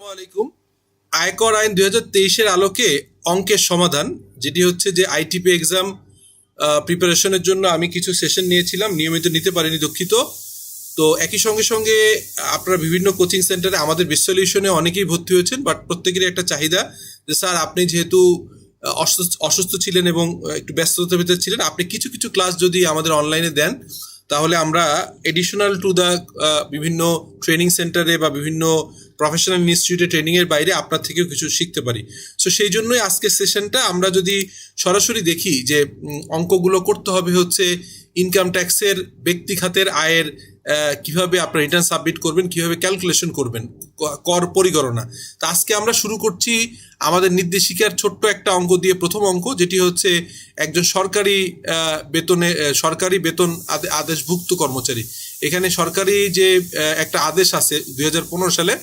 আসসালামু আলাইকুম। আয়কর আইন ২০২৩-এর আলোকে অঙ্কের সমাধান, যেটি হচ্ছে যে আইটিপি এক্সাম প্রিপারেশনের জন্য আমি কিছু সেশন নিয়েছিলাম, নিয়মিত নিতে পারিনি, দুঃখিত। তো একই সঙ্গে সঙ্গে আপনারা বিভিন্ন কোচিং সেন্টারে আমাদের বিশ্বলিউশনে অনেকেই ভর্তি হয়েছেন, বাট প্রত্যেকেরই একটা চাহিদা যে স্যার আপনি যেহেতু অসুস্থ ছিলেন এবং একটু ব্যস্ততার ভিতরে ছিলেন, আপনি কিছু কিছু ক্লাস যদি আমাদের অনলাইনে দেন তাহলে আমরা এডিশনাল টু দ্য বিভিন্ন ট্রেনিং সেন্টারে বা বিভিন্ন প্রফেশনাল ইনস্টিটিউটে ট্রেনিংয়ের বাইরে আপনার থেকেও কিছু শিখতে পারি। সো সেই জন্যই আজকের সেশনটা আমরা যদি সরাসরি দেখি যে অঙ্কগুলো করতে হবে হচ্ছে ইনকাম ট্যাক্সের ব্যক্তি খাতের আয়ের কিভাবে আপনার রিটার্ন সাবমিট করবেন, কিভাবে ক্যালকুলেশন করবেন, কর পরিগণনা। তো আজকে আমরা শুরু করছি আমাদের নির্দেশিকার ছোট্ট একটা অঙ্ক দিয়ে। প্রথম অঙ্ক যেটি হচ্ছে একজন সরকারি বেতন আদেশভুক্ত কর্মচারী। এখানে সরকারি যে একটা আদেশ আছে 2015 সালে,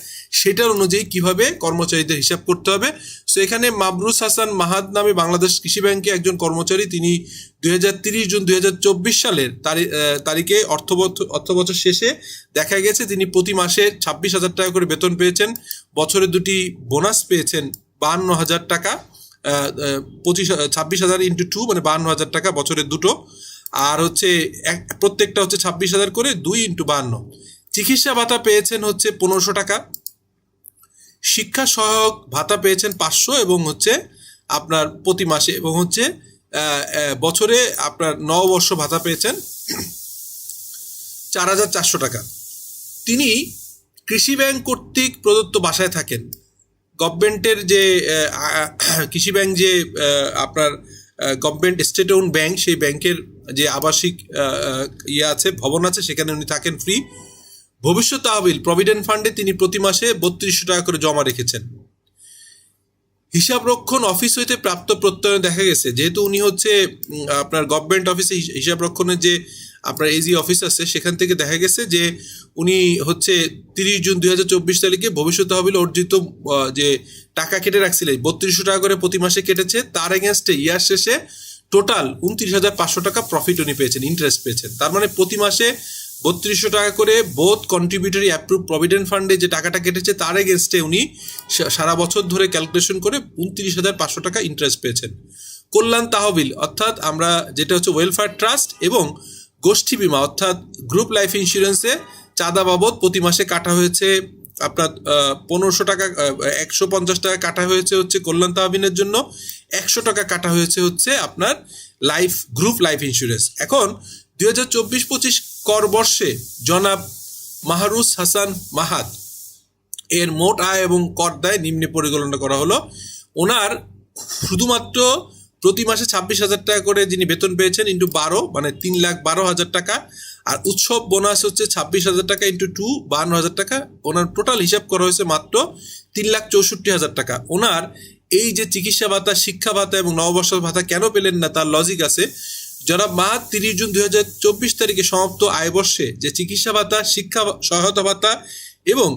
সেটার অনুযায়ী কিভাবে কর্মচারীদের হিসাব করতে হবে। সো এখানে মাবরুস হাসান মাহাদ নামে বাংলাদেশ কৃষি ব্যাংকে একজন কর্মচারী, তিনি 2030 জুন 2024 সালের তারিখে অর্থবছর শেষে দেখা গেছে তিনি প্রতি মাসে 26,000 টাকা করে বেতন পেয়েছেন, বছরে দুটি বোনাস পেয়েছেন 52,000 টাকা, 26,000 ইন্টু 2 মানে 52,000 টাকা, বছরে দুটো, আর হচ্ছে প্রত্যেকটা হচ্ছে 26,000 করে, 2 ইন্টু 52। চিকিৎসা ভাতা পেয়েছেন হচ্ছে 1500 টাকা, শিক্ষা সহায়ক ভাতা পেয়েছেন 500 এবং হচ্ছে আপনার প্রতি মাসে, এবং হচ্ছে বছরে আপনার নববর্ষ ভাতা পেয়েছেন 4,400 টাকা। তিনি কৃষি ব্যাংক কর্তৃক প্রদত্ত বাসায় থাকেন। গভর্নমেন্টের যে কৃষি ব্যাংক, যে আপনার গভর্নমেন্ট স্টেট ওন ব্যাংক, সেই ব্যাংকের যে আবাসিক আছে, ভবন আছে, সেখানে উনি থাকেন ফ্রি। ভবিষ্যৎ তহবিল প্রভিডেন্ট ফান্ডে তিনি প্রতি মাসে 3200 টাকা করে জমা রেখেছেন। হিসাবরক্ষণ অফিস হইতে প্রাপ্ত প্রত্যয়নে দেখা গেছে, যেহেতু উনি হচ্ছে আপনার গভর্নমেন্ট অফিসে হিসাবরক্ষণের যে আপনার এজি অফিস আছে, সেখান থেকে দেখা গেছে যে উনি হচ্ছে 30 জুন 2024 তারিখে ভবিষ্যৎ তহবিল অর্জিত যে টাকা কেটে রাখছিলেন 3200 টাকা করে প্রতি মাসে কেটেছে, তার এগেনস্টে ইয়ার শেষে টোটাল 29,500 টাকা প্রফিট উনি পেয়েছেন, ইন্টারেস্ট পেয়েছেন। তার মানে প্রতি মাসে 3200 টাকা করে বোথ কন্ট্রিবিউটরি অ্যাপ্রুভ প্রভিডেন্ট ফান্ডে যে টাকাটা কেটেছে তার এগেনস্টে উনি সারা বছর ধরে ক্যালকুলেশন করে 29,500 টাকা ইন্টারেস্ট পেয়েছেন। কল্যাণ তহবিল অর্থাৎ আমরা যেটা হচ্ছে ওয়েলফেয়ার ট্রাস্ট এবং গোষ্ঠী বিমা অর্থাৎ গ্রুপ লাইফ ইন্স্যুরেন্সে চাঁদা বাবদ প্রতি মাসে কাটা হয়েছে আপনার 1500 টাকা, 150 টাকা কাটা হয়েছে হচ্ছে কল্যাণ তহবিলের জন্য, 100 টাকা কাটা হয়েছে হচ্ছে আপনার গ্রুপ লাইফ ইন্স্যুরেন্স। এখন 2024-25 কর বর্ষে জনাব মাহরুস হাসান মাহাদ এর মোট আয় এবং কর দায় নিম্নে পরিগণনা করা হলো। ওনার শুধুমাত্র প্রতি মাসে 26,000 টাকা করে যিনি বেতন পেয়েছেন ইন্টু 12 মানে 3,12,000 টাকা, আর উৎসব বোনাস হচ্ছে 26,000 টাকা ইন্টু 2 52,000 টাকা। ওনার টোটাল হিসাব করা হয়েছে মাত্র 3,64,000 টাকা। ওনার এই যে চিকিৎসা ভাতা, শিক্ষা ভাতা এবং নববর্ষ ভাতা কেন পেলেন না, তার লজিক আছে। জনাব মাহাদ 30 জুন 2024 তারিখে সমাপ্ত আয়বর্ষে যে চিকিৎসা ভাতা, শিক্ষা সহায়তা ভাতা এবং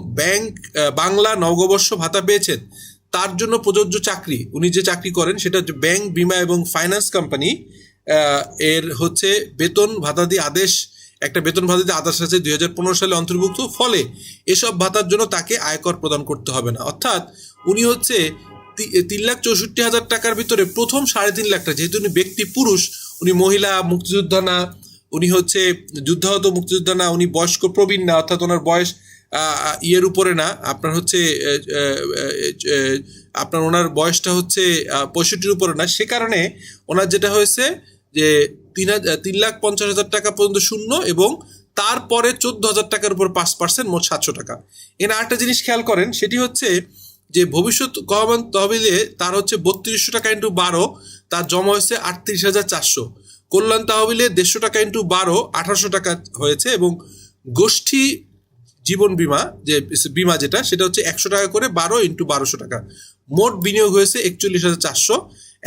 বাংলা নববর্ষ ভাতা পেয়েছেন, তার জন্য প্রযোজ্য চাকরি, উনি যে চাকরি করেন সেটা হচ্ছে ব্যাংক, বিমা এবং ফাইন্যান্স কোম্পানি এর হচ্ছে বেতন ভাতাদি আদেশ, একটা বেতন ভাতাদি আদেশ আছে 2015 সালে অন্তর্ভুক্ত। ফলে এসব ভাতার জন্য তাকে আয়কর প্রদান করতে হবে না। অর্থাৎ উনি হচ্ছে 3,64,000 টাকার ভিতরে প্রথম 3.5 লাখ টাকা, যেহেতু উনি ব্যক্তি পুরুষ, উনি মহিলা মুক্তিযোদ্ধা না, উনি হচ্ছে যুদ্ধাহত মুক্তিযোদ্ধা না, উনি বয়স্ক প্রবীণ না, অর্থাৎ ওনার বয়স ইয়ের উপরে না, আপনার হচ্ছে ওনার বয়সটা হচ্ছে 65-র উপরে না, সে কারণে ওনার যেটা হয়েছে যে 3,50,000 টাকা পর্যন্ত শূন্য এবং তারপরে 14,000 টাকার উপর 5%, মোট 700 টাকা। এখানে আরেকটা জিনিস খেয়াল করেন, সেটি হচ্ছে যে ভবিষ্যৎ কল্যাণ তহবিলে তার হচ্ছে 3200 টাকা ইন্টু 12, তার জমা হয়েছে 38,400। কল্যাণ তহবিলে 150 টাকা ইন্টু 12 1800 টাকা হয়েছে, এবং গোষ্ঠী জীবন বিমা যে বিমা যেটা, সেটা হচ্ছে 100 টাকা করে 12 ইন্টু 1200 টাকা। মোট বিনিয়োগ হয়েছে 41,400।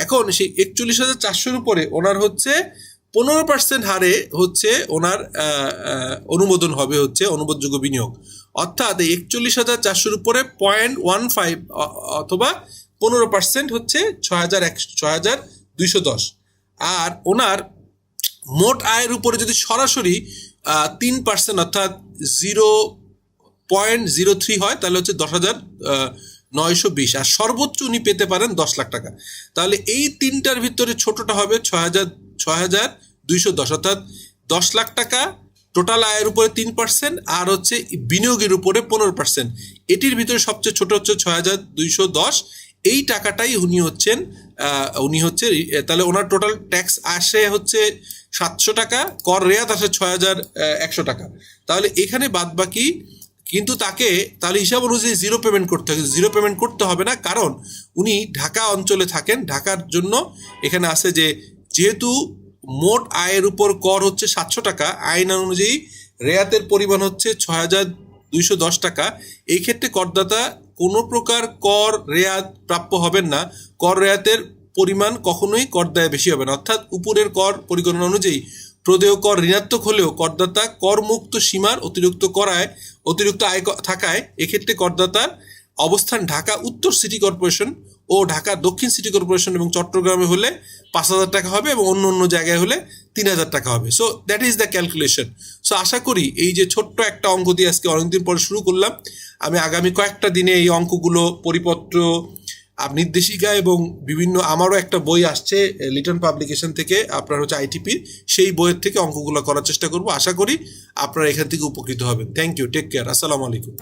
এখন সেই 41,400-র উপরে ওনার হচ্ছে 15% হারে হচ্ছে ওনার অনুমোদন হবে, হচ্ছে অনুমোদনযোগ্য বিনিয়োগ। অর্থাৎ এই 41,400-র উপরে 0.15 অথবা 15% হচ্ছে 6,210। আর ওনার মোট আয়ের উপরে যদি সরাসরি 3% অর্থাৎ 0.03 হয় তাহলে হচ্ছে 10,920, আর সর্বোচ্চ উনি পেতে পারেন 10 লাখ টাকা। তাহলে এই তিনটার ভিতরে ছোটটা হবে 6,210, অর্থাৎ 10 লাখ টাকা টোটাল আয়ের উপরে 3% আর হচ্ছে বিনিয়োগের উপরে 15%। এটির ভিতরে সবচেয়ে ছোট হচ্ছে 6,210। এই টাকাটাই উনি হচ্ছে তাহলে ওনার টোটাল ট্যাক্স আসে হচ্ছে 700 টাকা, কর রেয়াত আসে 6,100 টাকা। তাহলে এখানে বাদ বাকি কিন্তু তাকে তাহলে হিসাব অনুযায়ী জিরো পেমেন্ট করতে হবে। জিরো পেমেন্ট করতে হবে না, কারণ উনি ঢাকা অঞ্চলে থাকেন। ঢাকার জন্য এখানে আছে যে যেহেতু মোট আয়ের উপর কর হচ্ছে 700 টাকা, আইন অনুযায়ী রেয়াতের পরিমাণ হচ্ছে 6,210 টাকা। এই ক্ষেত্রে করদাতা কোনো প্রকার কর রেয়াত প্রাপ্য হবেন না। কর রেয়াতের পরিমাণ কখনোই কর দায়ে বেশি হবে না, অর্থাৎ উপরের কর পরিগণনা অনুযায়ী প্রদেয় কর ঋণাত্মক হলেও করদাতা করমুক্ত সীমার অতিরিক্ত আয় থাকায় এক্ষেত্রে করদাতার অবস্থান ঢাকা উত্তর সিটি কর্পোরেশন ও ঢাকা দক্ষিণ সিটি কর্পোরেশন এবং চট্টগ্রামে হলে 5,000 টাকা হবে এবং অন্য জায়গায় হলে 3,000 টাকা হবে। So that is the calculation. So আশা করি এই যে ছোট্ট একটা অঙ্ক দিয়ে আজকে অনেকদিন পরে শুরু করলাম, আমি আগামী কয়েকটা দিনে এই অঙ্কগুলো পরিপত্র, নির্দেশিকা এবং বিভিন্ন আমারও একটা বই আসছে লিটন পাবলিকেশন থেকে, আপনার হচ্ছে আইটিপি, সেই বইয়ের থেকে অঙ্কগুলো করার চেষ্টা করব। আশা করি আপনারা এখান থেকে উপকৃত হবেন। থ্যাংক ইউ, টেক কেয়ার, আসসালামু আলাইকুম।